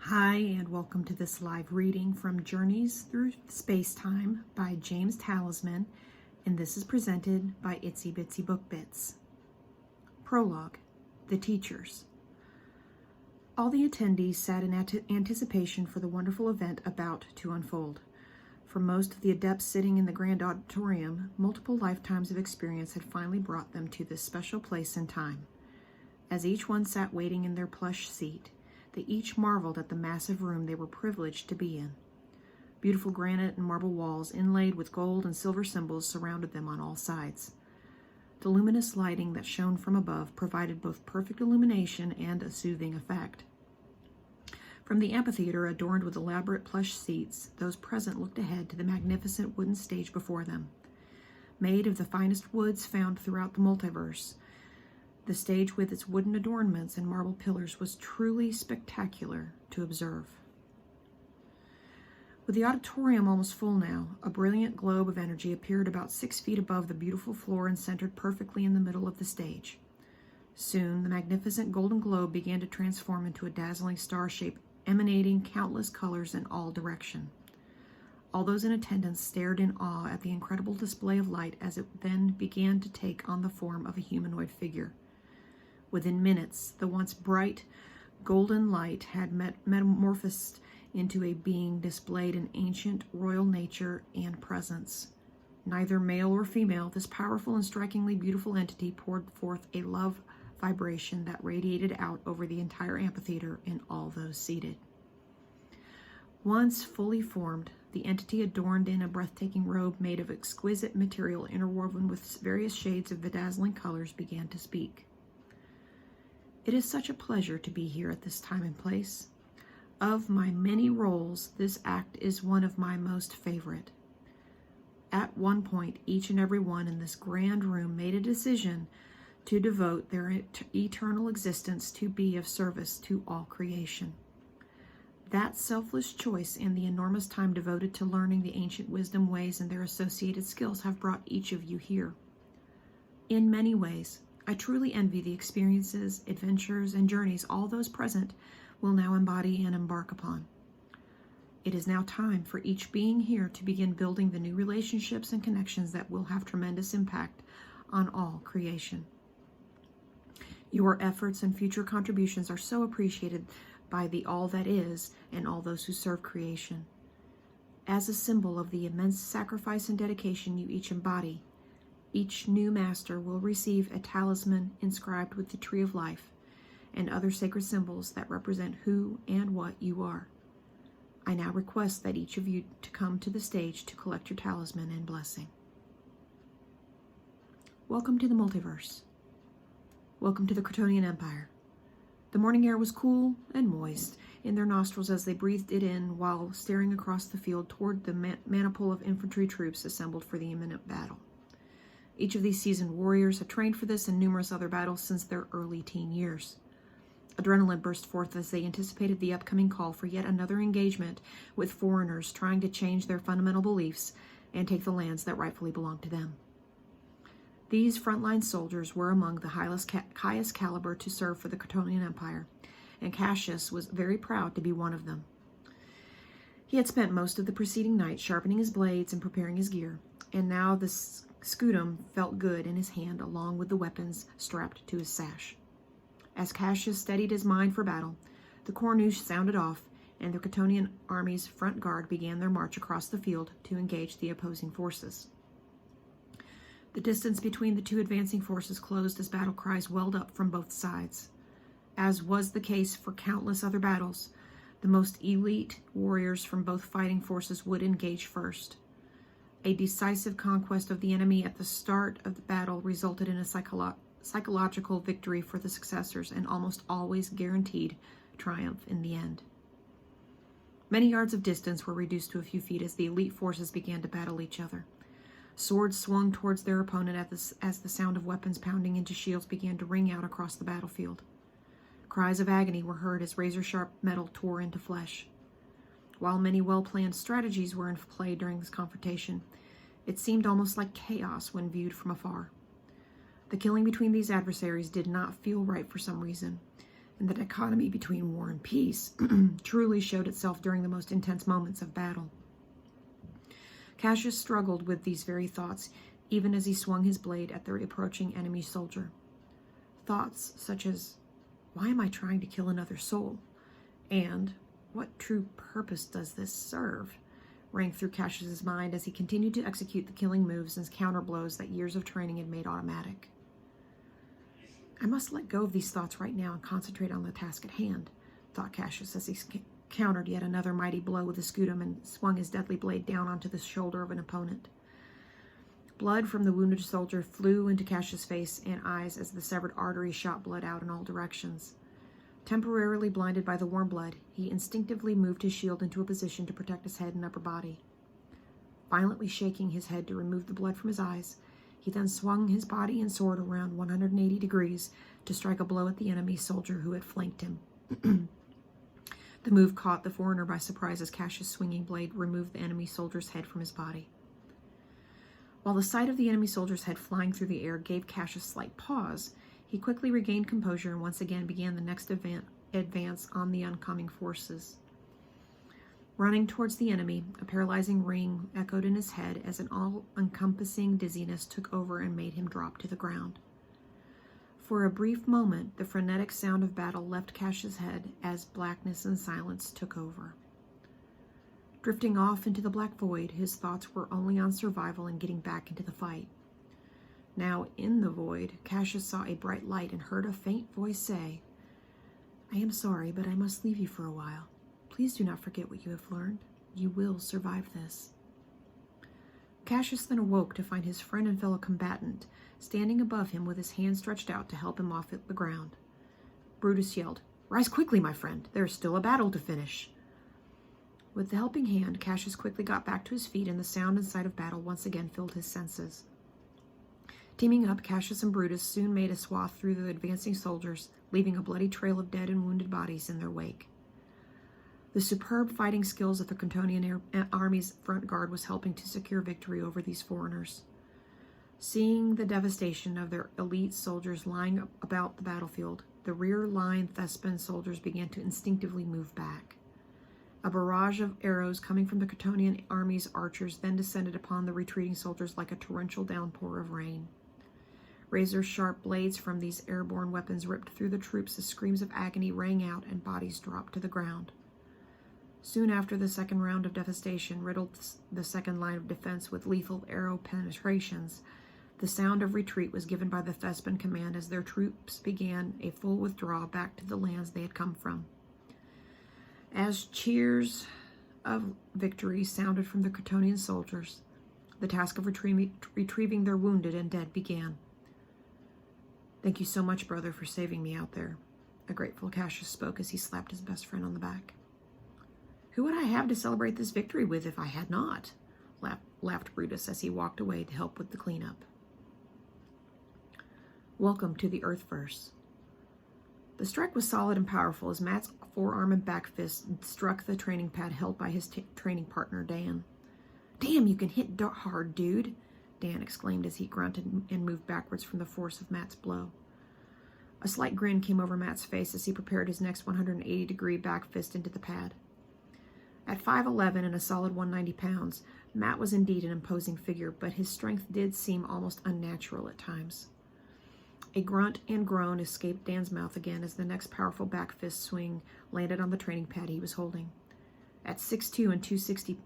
Hi, and welcome to this live reading from Journeys Through Space-Time by James Talisman, and this is presented by Itsy Bitsy Book Bits. Prologue: The Teachers. All the attendees sat in anticipation for the wonderful event about to unfold. For most of the adepts sitting in the grand auditorium, multiple lifetimes of experience had finally brought them to this special place and time. As each one sat waiting in their plush seat, they each marveled at the massive room they were privileged to be in. Beautiful granite and marble walls inlaid with gold and silver symbols surrounded them on all sides. The luminous lighting that shone from above provided both perfect illumination and a soothing effect. From the amphitheater adorned with elaborate plush seats, those present looked ahead to the magnificent wooden stage before them. Made of the finest woods found throughout the multiverse, the stage with its wooden adornments and marble pillars was truly spectacular to observe. With the auditorium almost full now, a brilliant globe of energy appeared about 6 feet above the beautiful floor and centered perfectly in the middle of the stage. Soon, the magnificent golden globe began to transform into a dazzling star shape, emanating countless colors in all directions. All those in attendance stared in awe at the incredible display of light as it then began to take on the form of a humanoid figure. Within minutes, the once bright, golden light had metamorphosed into a being displayed in ancient royal nature and presence. Neither male or female, this powerful and strikingly beautiful entity poured forth a love vibration that radiated out over the entire amphitheater and all those seated. Once fully formed, the entity adorned in a breathtaking robe made of exquisite material interwoven with various shades of bedazzling colors began to speak. It is such a pleasure to be here at this time and place. Of my many roles, this act is one of my most favorite. At one point, each and every one in this grand room made a decision to devote their eternal existence to be of service to all creation. That selfless choice and the enormous time devoted to learning the ancient wisdom ways and their associated skills have brought each of you here. In many ways, I truly envy the experiences, adventures, and journeys all those present will now embody and embark upon. It is now time for each being here to begin building the new relationships and connections that will have tremendous impact on all creation. Your efforts and future contributions are so appreciated by the all that is and all those who serve creation. As a symbol of the immense sacrifice and dedication you each embody, each new master will receive a talisman inscribed with the Tree of Life and other sacred symbols that represent who and what you are. I now request that each of you to come to the stage to collect your talisman and blessing. Welcome to the multiverse. Welcome to the Kryptonian Empire. The morning air was cool and moist in their nostrils as they breathed it in while staring across the field toward the maniple of infantry troops assembled for the imminent battle. Each of these seasoned warriors have trained for this and numerous other battles since their early teen years. Adrenaline burst forth as they anticipated the upcoming call for yet another engagement with foreigners trying to change their fundamental beliefs and take the lands that rightfully belong to them. These frontline soldiers were among the highest caliber to serve for the Kryptonian Empire, and Cassius was very proud to be one of them. He had spent most of the preceding night sharpening his blades and preparing his gear, and now the scutum felt good in his hand along with the weapons strapped to his sash. As Cassius steadied his mind for battle, the cornuge sounded off, and the Kryptonian army's front guard began their march across the field to engage the opposing forces. The distance between the two advancing forces closed as battle cries welled up from both sides. As was the case for countless other battles, the most elite warriors from both fighting forces would engage first. A decisive conquest of the enemy at the start of the battle resulted in a psychological victory for the successors and almost always guaranteed triumph in the end. Many yards of distance were reduced to a few feet as the elite forces began to battle each other. Swords swung towards their opponent as the sound of weapons pounding into shields began to ring out across the battlefield. Cries of agony were heard as razor-sharp metal tore into flesh. While many well-planned strategies were in play during this confrontation, it seemed almost like chaos when viewed from afar. The killing between these adversaries did not feel right for some reason, And the dichotomy between war and peace truly showed itself during the most intense moments of battle. Cassius struggled with these very thoughts, even as he swung his blade at the approaching enemy soldier. Thoughts such as, why am I trying to kill another soul? And what true purpose does this serve? Rang through Cassius's mind as he continued to execute the killing moves and counter blows that years of training had made automatic. I must let go of these thoughts right now and concentrate on the task at hand, thought Cassius as he countered yet another mighty blow with the scutum and swung his deadly blade down onto the shoulder of an opponent. Blood from the wounded soldier flew into Cassius' face and eyes as the severed artery shot blood out in all directions. Temporarily blinded by the warm blood, he instinctively moved his shield into a position to protect his head and upper body. Violently shaking his head to remove the blood from his eyes, he then swung his body and sword around 180 degrees to strike a blow at the enemy soldier who had flanked him. The move caught the foreigner by surprise as Cassius' swinging blade removed the enemy soldier's head from his body. While the sight of the enemy soldier's head flying through the air gave Cassius a slight pause, he quickly regained composure and once again began the next advance on the oncoming forces. Running towards the enemy, a paralyzing ring echoed in his head as an all-encompassing dizziness took over and made him drop to the ground. For a brief moment, the frenetic sound of battle left Cassius' head as blackness and silence took over. Drifting off into the black void, his thoughts were only on survival and getting back into the fight. Now, in the void, Cassius saw a bright light and heard a faint voice say, "I am sorry, but I must leave you for a while. Please do not forget what you have learned. You will survive this." Cassius then awoke to find his friend and fellow combatant standing above him with his hand stretched out to help him off the ground. Brutus yelled, "Rise quickly, my friend. There is still a battle to finish." With the helping hand, Cassius quickly got back to his feet, and the sound and sight of battle once again filled his senses. Teaming up, Cassius and Brutus soon made a swath through the advancing soldiers, leaving a bloody trail of dead and wounded bodies in their wake. The superb fighting skills of the Crotonian army's front guard was helping to secure victory over these foreigners. Seeing the devastation of their elite soldiers lying about the battlefield, the rear line Thespian soldiers began to instinctively move back. A barrage of arrows coming from the Crotonian army's archers then descended upon the retreating soldiers like a torrential downpour of rain. Razor-sharp blades from these airborne weapons ripped through the troops as screams of agony rang out and bodies dropped to the ground. Soon after, the second round of devastation riddled the second line of defense with lethal arrow penetrations. The sound of retreat was given by the Thespian command as their troops began a full withdrawal back to the lands they had come from. As cheers of victory sounded from the Crotonian soldiers, the task of retrieving their wounded and dead began. "Thank you so much, brother, for saving me out there," a grateful Cassius spoke as he slapped his best friend on the back. "Who would I have to celebrate this victory with if I had not?" laughed Brutus as he walked away to help with the cleanup. Welcome to the Earthverse. The strike was solid and powerful as Matt's forearm and back fist struck the training pad held by his training partner, Dan. "Damn, you can hit hard, dude," Dan exclaimed as he grunted and moved backwards from the force of Matt's blow. A slight grin came over Matt's face as he prepared his next 180-degree back fist into the pad. At 5'11" and a solid 190 pounds, Matt was indeed an imposing figure, but his strength did seem almost unnatural at times. A grunt and groan escaped Dan's mouth again as the next powerful back fist swing landed on the training pad he was holding. At 6'2" and 260,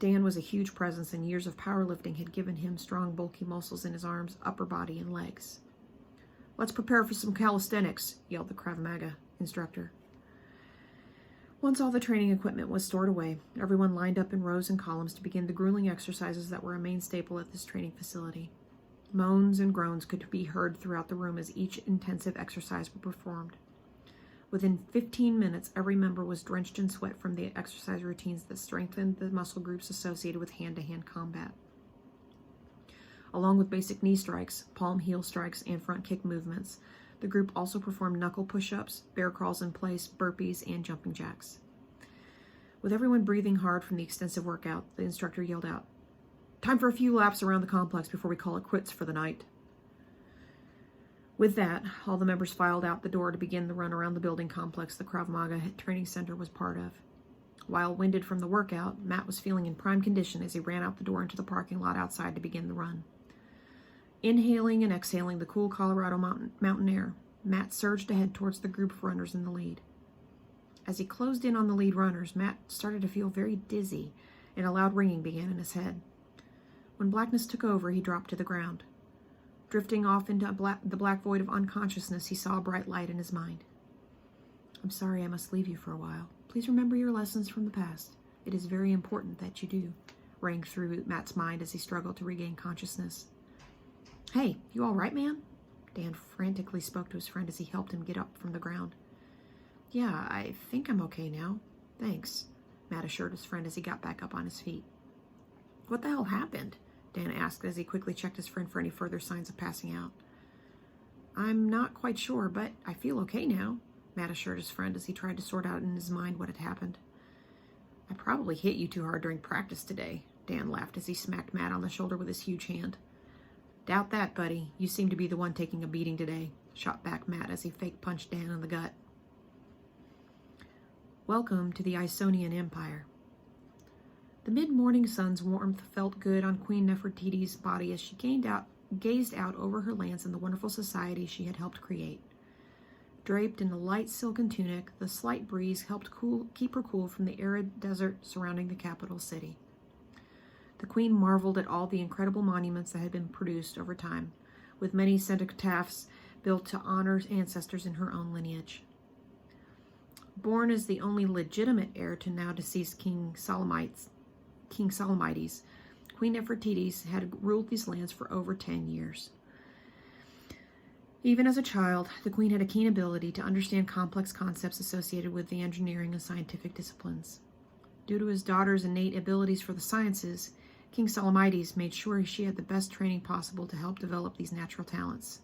Dan was a huge presence, and years of powerlifting had given him strong, bulky muscles in his arms, upper body, and legs. "Let's prepare for some calisthenics," yelled the Krav Maga instructor. Once all the training equipment was stored away, everyone lined up in rows and columns to begin the grueling exercises that were a main staple at this training facility. Moans and groans could be heard throughout the room as each intensive exercise was performed. Within 15 minutes, every member was drenched in sweat from the exercise routines that strengthened the muscle groups associated with hand-to-hand combat. Along with basic knee strikes, palm heel strikes, and front kick movements, the group also performed knuckle push-ups, bear crawls in place, burpees, and jumping jacks. With everyone breathing hard from the extensive workout, the instructor yelled out, "Time for a few laps around the complex before we call it quits for the night." With that, all the members filed out the door to begin the run around the building complex the Krav Maga training center was part of. While winded from the workout, Matt was feeling in prime condition as he ran out the door into the parking lot outside to begin the run. Inhaling and exhaling the cool Colorado mountain air, Matt surged ahead towards the group of runners in the lead. As he closed in on the lead runners, Matt started to feel very dizzy, and a loud ringing began in his head. When blackness took over, he dropped to the ground. Drifting off into the black void of unconsciousness, he saw a bright light in his mind. "I'm sorry I must leave you for a while. Please remember your lessons from the past. It is very important that you do," rang through Matt's mind as he struggled to regain consciousness. "Hey, you all right, man?" Dan frantically spoke to his friend as he helped him get up from the ground. "Yeah, I think I'm okay now. Thanks," Matt assured his friend as he got back up on his feet. "What the hell happened?" Dan asked as he quickly checked his friend for any further signs of passing out. "I'm not quite sure, but I feel okay now," Matt assured his friend as he tried to sort out in his mind what had happened. "I probably hit you too hard during practice today," Dan laughed as he smacked Matt on the shoulder with his huge hand. "Doubt that, buddy. You seem to be the one taking a beating today," shot back Matt as he fake punched Dan in the gut. Welcome to the Isonian Empire. The mid-morning sun's warmth felt good on Queen Nefertiti's body as she gazed out over her lands and the wonderful society she had helped create. Draped in a light silken tunic, the slight breeze helped keep her cool from the arid desert surrounding the capital city. The queen marveled at all the incredible monuments that had been produced over time, with many cenotaphs built to honor ancestors in her own lineage. Born as the only legitimate heir to now deceased King Solomaides, Queen Nefertiti had ruled these lands for over 10 years. Even as a child, the queen had a keen ability to understand complex concepts associated with the engineering and scientific disciplines. Due to his daughter's innate abilities for the sciences, King Solomaides made sure she had the best training possible to help develop these natural talents.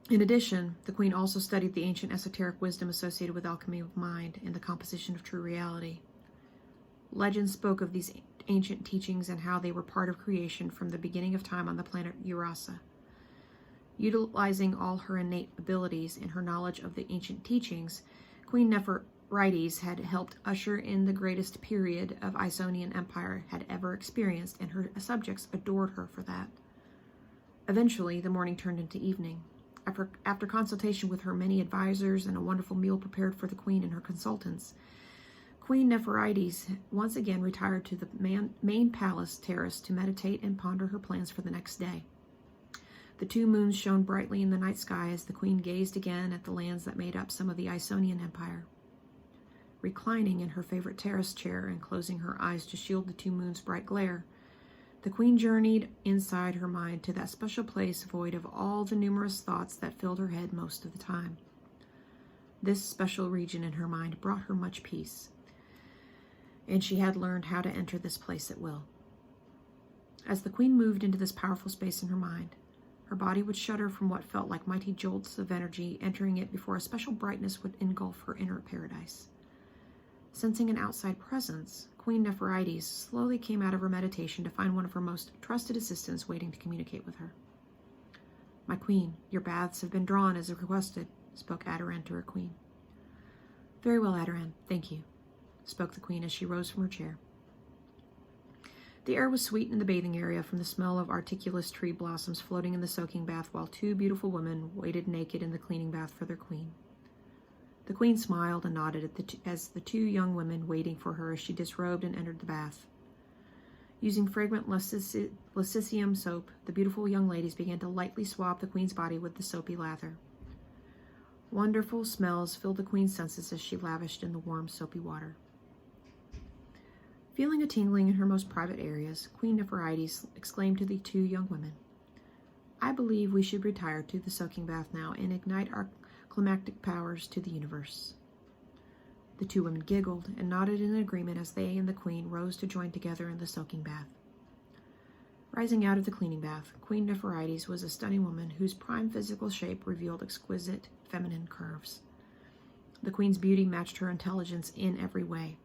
In addition, the queen also studied the ancient esoteric wisdom associated with alchemy of mind and the composition of true reality. Legends spoke of these ancient teachings and how they were part of creation from the beginning of time on the planet Urasa. Utilizing all her innate abilities and her knowledge of the ancient teachings, Queen Nefertiti had helped usher in the greatest period of Isonian Empire had ever experienced, and her subjects adored her for that. Eventually, the morning turned into evening. After consultation with her many advisors and a wonderful meal prepared for the queen and her consultants, Queen Nefertiti once again retired to the main palace terrace to meditate and ponder her plans for the next day. The two moons shone brightly in the night sky as the queen gazed again at the lands that made up some of the Isonian Empire. Reclining in her favorite terrace chair and closing her eyes to shield the two moons' bright glare, the queen journeyed inside her mind to that special place void of all the numerous thoughts that filled her head most of the time. This special region in her mind brought her much peace, and she had learned how to enter this place at will. As the queen moved into this powerful space in her mind, her body would shudder from what felt like mighty jolts of energy entering it before a special brightness would engulf her inner paradise. Sensing an outside presence, Queen Nefertiti slowly came out of her meditation to find one of her most trusted assistants waiting to communicate with her. "My queen, your baths have been drawn as requested," spoke Adoran to her queen. "Very well, Adoran, thank you," spoke the queen as she rose from her chair. The air was sweet in the bathing area from the smell of articulous tree blossoms floating in the soaking bath while two beautiful women waited naked in the cleaning bath for their queen. The queen smiled and nodded as the two young women waiting for her as she disrobed and entered the bath. Using fragrant Lycicium soap, the beautiful young ladies began to lightly swab the queen's body with the soapy lather. Wonderful smells filled the queen's senses as she lavished in the warm, soapy water. Feeling a tingling in her most private areas, Queen Nefertiti exclaimed to the two young women, "I believe we should retire to the soaking bath now and ignite our climactic powers to the universe." The two women giggled and nodded in agreement as they and the queen rose to join together in the soaking bath. Rising out of the cleaning bath, Queen Nefertiti was a stunning woman whose prime physical shape revealed exquisite feminine curves. The queen's beauty matched her intelligence in every way.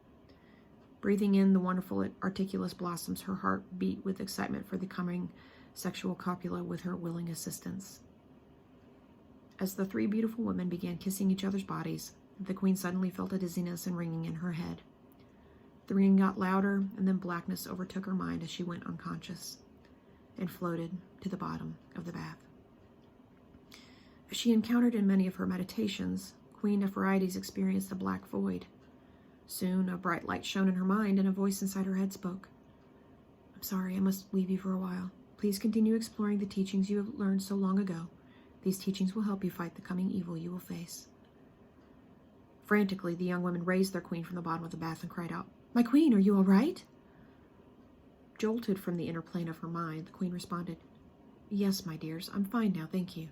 Breathing in the wonderful articulous blossoms, her heart beat with excitement for the coming sexual copula with her willing assistance. As the three beautiful women began kissing each other's bodies, the queen suddenly felt a dizziness and ringing in her head. The ringing got louder, and then blackness overtook her mind as she went unconscious and floated to the bottom of the bath. As she encountered in many of her meditations, Queen Nepherides experienced a black void. Soon, a bright light shone in her mind, and a voice inside her head spoke. "I'm sorry, I must leave you for a while. Please continue exploring the teachings you have learned so long ago. These teachings will help you fight the coming evil you will face." Frantically, the young women raised their queen from the bottom of the bath and cried out, "My queen, are you all right?" Jolted from the inner plane of her mind, the queen responded, "Yes, my dears, I'm fine now, thank you."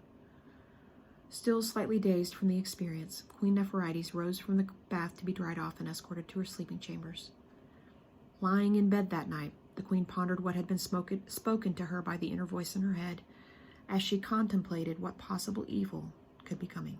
Still slightly dazed from the experience, Queen Nepherides rose from the bath to be dried off and escorted to her sleeping chambers. Lying in bed that night, the queen pondered what had been spoken to her by the inner voice in her head as she contemplated what possible evil could be coming.